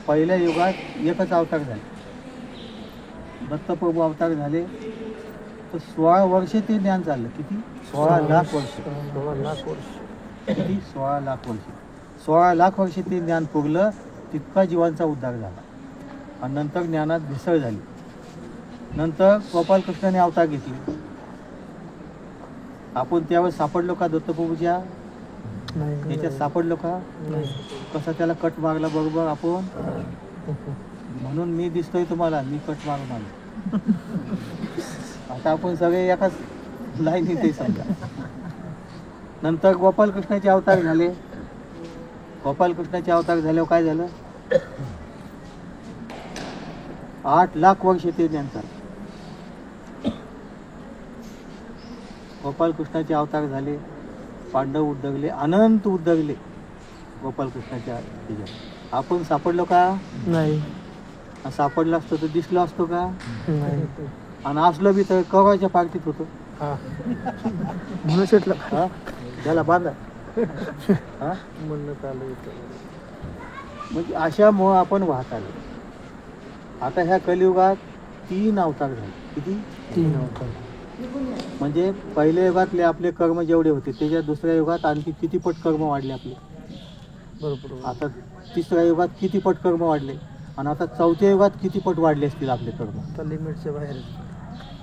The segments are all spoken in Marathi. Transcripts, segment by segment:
पहिल्या युगात एकच अवतार झाले, दत्तप्रभू अवतार झाले. तर 16 वर्षे ते ज्ञान चाललं. किती? 16 लाख वर्ष. 16 लाख वर्ष. किती? 16 लाख वर्ष. 16 लाख वर्ष ते ज्ञान पुरलं, तितका जीवांचा उद्धार झाला. आणि नंतर ज्ञानात भेसळ झाली. नंतर गोपालकृष्णाने अवतार घेतले. आपण त्यावेळेस सापडलो का दत्तप्रभूच्या याच्यात? सापडलो का? कसा त्याला कट मारला बरोबर आपण. म्हणून मी दिसतोय तुम्हाला, मी कट मारून आलो. आता आपण सगळे एकाच लाईनीत आहे समजा. नंतर गोपालकृष्णाचे अवतार झाले. गोपालकृष्णाचे अवतार झाल्यावर काय झालं? 8 लाख वर्ष ते ज्ञान चाललं. गोपालकृष्णाचे अवतार झाले, पांडव उद्दगले, अनंत उद्दगले गोपालकृष्णाच्या ह्याच्यात. आपण सापडलो का? नाही. सापडलं असतो तर दिसलो असतो का? नाही. आणि असलं बी तर कवाच्या पार्टीत होतो. म्हणून शेटलं हा, त्याला बांधा. हा, म्हणणं आलं. म्हणजे अशामुळं आपण वाहत आलो. आता ह्या कलियुगात 3 अवतार झाले. किती? 3 अवतार. म्हणजे पहिल्या युगातले आपले कर्म जेवढे होते त्याच्या दुसऱ्या युगात आणखी किती पट कर्म वाढले आपले. बरोबर. आता तिसऱ्या युगात किती पट कर्म वाढले, आणि आता चौथ्या युगात किती पट वाढले असतील आपले कर्म. आता लिमिटच्या बाहेर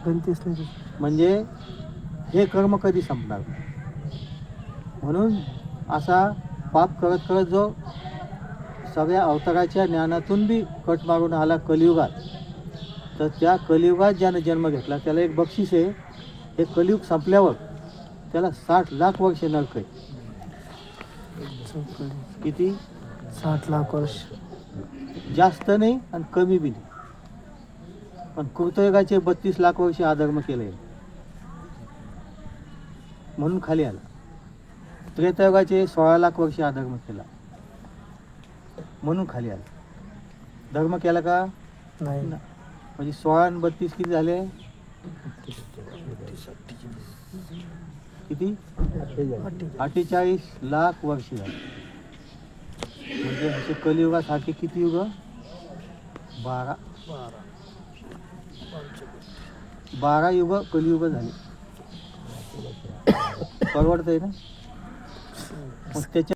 गणतीच नाही. म्हणजे हे कर्म कधी संपणार. म्हणून असा पाप करत करत जो सगळ्या अवताराच्या ज्ञानातून बी कट मारून आला कलियुगात, तर त्या कलियुगात ज्यानं जन्म घेतला त्याला एक बक्षीस आहे. हे कलियुग संपल्यावर त्याला 60 लाख वर्ष नरक आहे. किती? 60 लाख वर्ष. जास्त नाही आणि कमी बी नाही. पण कृतयुगाचे 32 लाख वर्ष अधर्म केले म्हणून खाली आला. त्रेतायुगाचे 16 लाख वर्ष अधर्म केला म्हणून खाली आला. धर्म केला का? नाही. म्हणजे 16 आणि 32 किती झाले? किती? 48 लाख वर्ष झाले. म्हणजे असे कलियुगासारखे किती युग? 12 युग कलियुग झाले. परवडतंय ना? मग त्याच्या